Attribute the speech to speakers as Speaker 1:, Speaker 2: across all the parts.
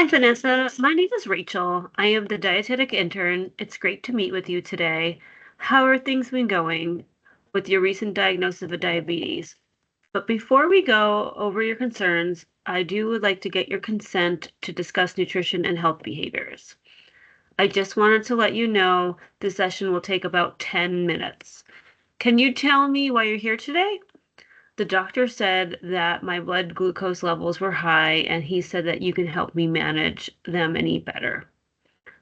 Speaker 1: Hi, Vanessa. My name is Rachel. I am the dietetic intern. It's great to meet with you today. How are things been going with your recent diagnosis of diabetes? But before we go over your concerns, I would like to get your consent to discuss nutrition and health behaviors. I just wanted to let you know this session will take about 10 minutes. Can you tell me why you're here today? The doctor said that my blood glucose levels were high, and he said that you can help me manage them and eat better.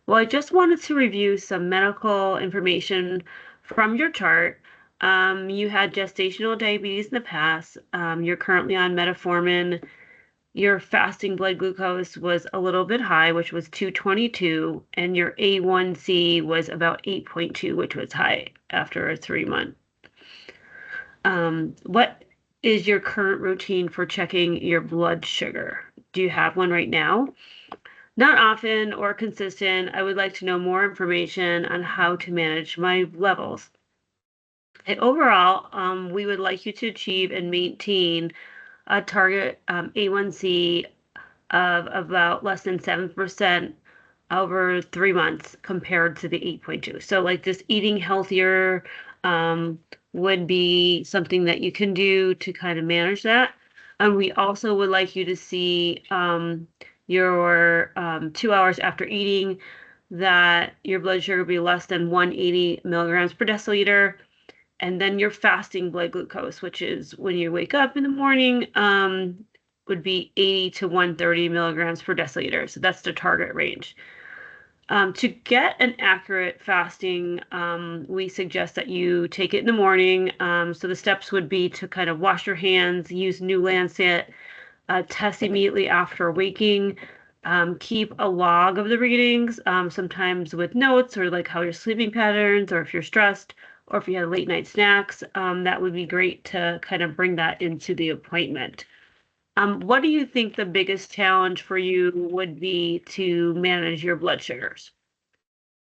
Speaker 1: Well, I just wanted to review some medical information from your chart. You had gestational diabetes in the past. You're currently on metformin. Your fasting blood glucose was a little bit high, which was 222, and your A1C was about 8.2, which was high after a 3 month. What is your current routine for checking your blood sugar? Do you have one right now? Not often or consistent. I would like to know more information on how to manage my levels. And overall, we would like you to achieve and maintain a target A1C of about less than 7% over 3 months compared to the 8.2. So like just eating healthier would be something that you can do to kind of manage that. And we also would like you to see your 2 hours after eating that your blood sugar be less than 180 milligrams per deciliter. And then your fasting blood glucose, which is when you wake up in the morning, would be 80 to 130 milligrams per deciliter. So that's the target range. To get an accurate fasting, we suggest that you take it in the morning. So the steps would be to kind of wash your hands, use New Lancet, test immediately after waking, keep a log of the readings, sometimes with notes or like how your sleeping patterns, or if you're stressed, or if you had late night snacks, that would be great to kind of bring that into the appointment. What do you think the biggest challenge for you would be to manage your blood sugars?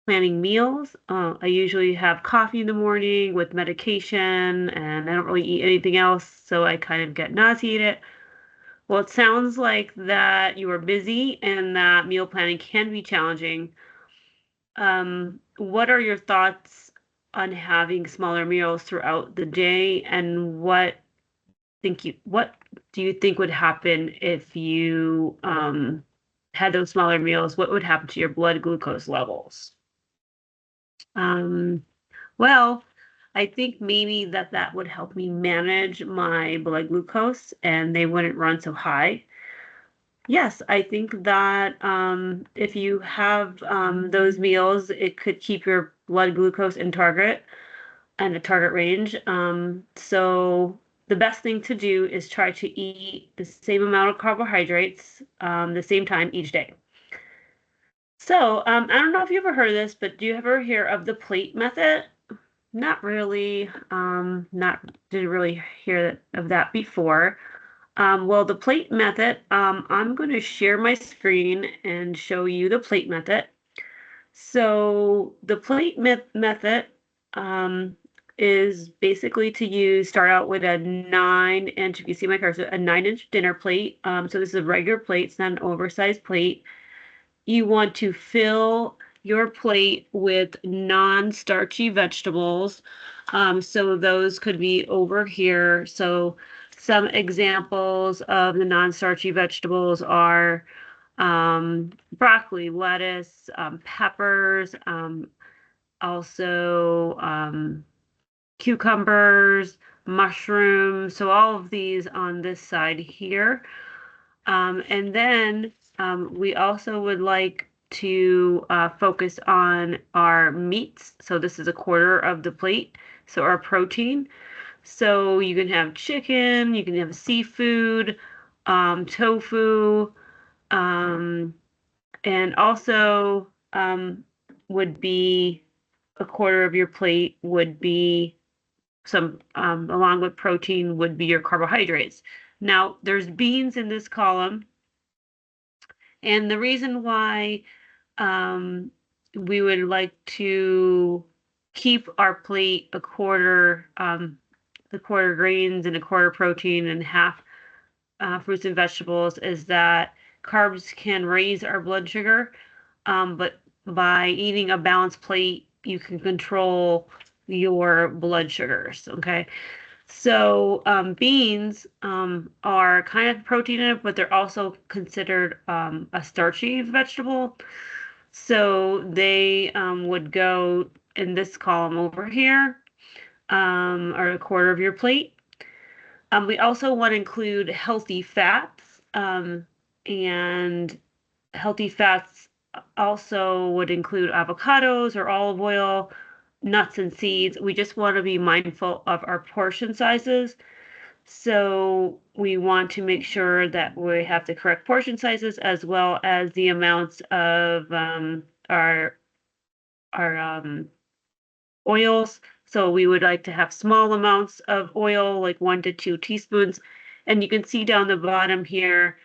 Speaker 1: Planning meals. I usually have coffee in the morning with medication, and I don't really eat anything else, so I kind of get nauseated. Well, it sounds like that you are busy and that meal planning can be challenging. What are your thoughts on having smaller meals throughout the day, and what do you think would happen if you had those smaller meals? What would happen to your blood glucose levels? Um, well, I think maybe that would help me manage my blood glucose and they wouldn't run so high. Yes, I think that if you have those meals, it could keep your blood glucose in target and a target range. So the best thing to do is try to eat the same amount of carbohydrates the same time each day. So I don't know if you ever heard of this, but do you ever hear of the plate method? Not really. Not didn't really hear of that before. Well, the plate method, I'm going to share my screen and show you the plate method. So the plate method is basically start out with a 9 inch, if you see my cursor, a 9 inch dinner plate. So this is a regular plate, it's not an oversized plate. You want to fill your plate with non-starchy vegetables. So those could be over here. So some examples of the non-starchy vegetables are broccoli, lettuce, peppers, also cucumbers, mushrooms. So all of these on this side here. And then we also would like to focus on our meats. So this is a quarter of the plate. So our protein. So you can have chicken, you can have seafood, tofu, um, and also would be a quarter of your plate would be some, along with protein, would be your carbohydrates. Now, there's beans in this column, and the reason why we would like to keep our plate a quarter, the quarter grains and a quarter protein and half fruits and vegetables is that Carbs can raise our blood sugar, but by eating a balanced plate, you can control your blood sugars. Okay. So beans are kind of protein, but they're also considered a starchy vegetable. So they would go in this column over here, or a quarter of your plate. We also want to include healthy fats, and healthy fats also would include avocados or olive oil, nuts and seeds. We just want to be mindful of our portion sizes. So we want to make sure that we have the correct portion sizes as well as the amounts of our oils. So we would like to have small amounts of oil, like 1 to 2 teaspoons. And you can see down the bottom here,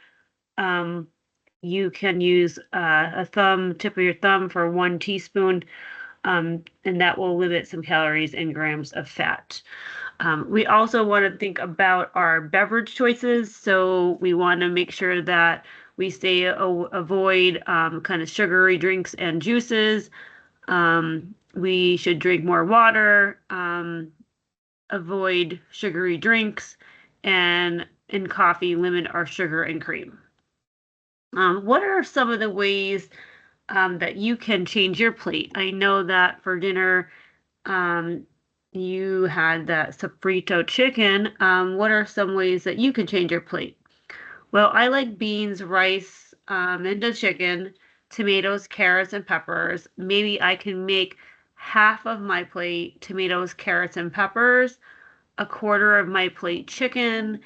Speaker 1: you can use tip of your thumb for 1 teaspoon, and that will limit some calories and grams of fat. We also want to think about our beverage choices. So we want to make sure that we avoid kind of sugary drinks and juices. We should drink more water, avoid sugary drinks, and in coffee, limit our sugar and cream. What are some of the ways that you can change your plate? I know that for dinner, you had that sofrito chicken. What are some ways that you can change your plate? Well, I like beans, rice, and the chicken, tomatoes, carrots, and peppers. Maybe I can make half of my plate tomatoes, carrots, and peppers, a quarter of my plate chicken,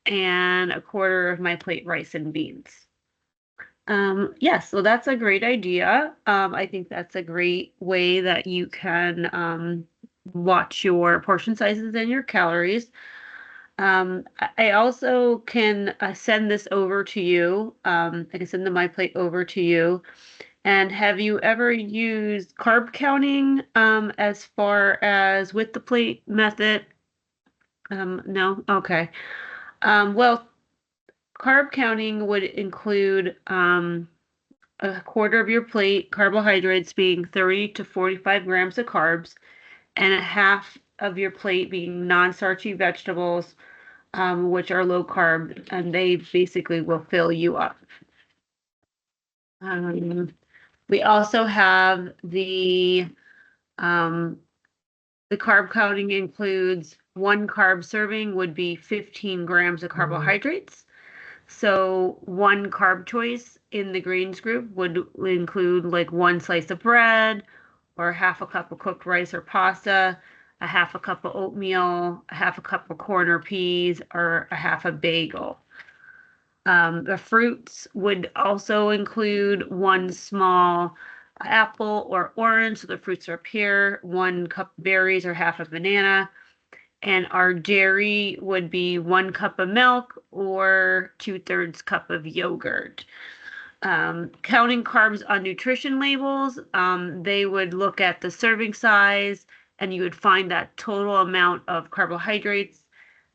Speaker 1: and a quarter of my plate rice and beans. Yes, so that's a great idea. I think that's a great way that you can watch your portion sizes and your calories. I also can send this over to you. I can send the My Plate over to you. And have you ever used carb counting as far as with the plate method? No? Okay. Well, carb counting would include a quarter of your plate carbohydrates being 30 to 45 grams of carbs, and a half of your plate being non-starchy vegetables, which are low carb, and they basically will fill you up. We also have um, the carb counting includes 1 carb serving would be 15 grams of carbohydrates. So 1 carb choice in the greens group would include like 1 slice of bread or half a cup of cooked rice or pasta, a half a cup of oatmeal, a half a cup of corn or peas, or a half a bagel. The fruits would also include 1 small apple or orange. So the fruits are up here, 1 cup berries or half a banana. And our dairy would be 1 cup of milk or 2/3 cup of yogurt. Counting carbs on nutrition labels, they would look at the serving size and you would find that total amount of carbohydrates.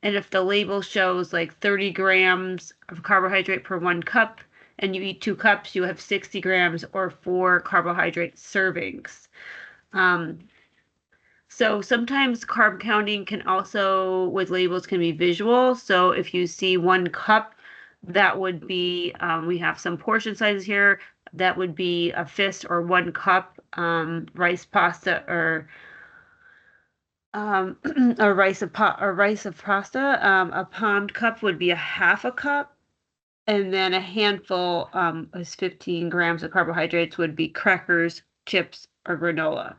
Speaker 1: And if the label shows like 30 grams of carbohydrate per 1 cup and you eat 2 cups, you have 60 grams or 4 carbohydrate servings. So sometimes carb counting can also, with labels, can be visual. So if you see 1 cup, that would be, we have some portion sizes here. That would be a fist or 1 cup rice pasta or a rice of pasta. A pound cup would be a half a cup. And then a handful is 15 grams of carbohydrates would be crackers, chips, or granola.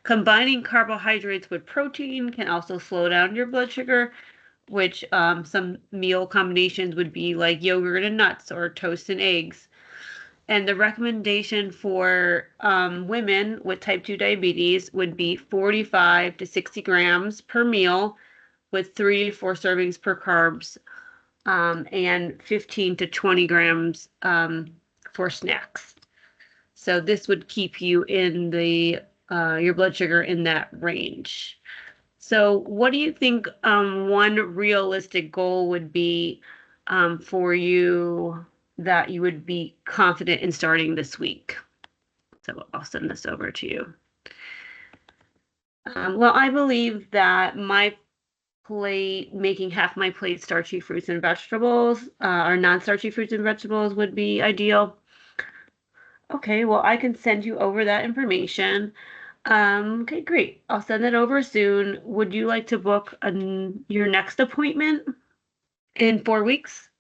Speaker 1: Combining carbohydrates with protein can also slow down your blood sugar, which some meal combinations would be like yogurt and nuts or toast and eggs. And the recommendation for women with type 2 diabetes would be 45 to 60 grams per meal with 3 to 4 servings per carbs, and 15 to 20 grams for snacks. So this would keep you in your blood sugar in that range. So what do you think one realistic goal would be for you that you would be confident in starting this week. So I'll send this over to you. Well, I believe that my plate, making half my plate starchy fruits and vegetables, or non-starchy fruits and vegetables would be ideal. Okay, well, I can send you over that information. Okay, great. I'll send it over soon. Would you like to book your next appointment in 4 weeks?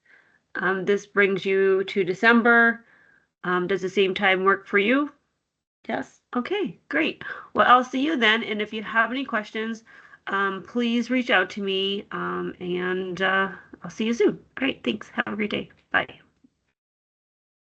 Speaker 1: This brings you to December. Does the same time work for you? Yes. Okay, great. Well, I'll see you then. And if you have any questions, please reach out to me. And I'll see you soon. Great. Thanks. Have a great day. Bye.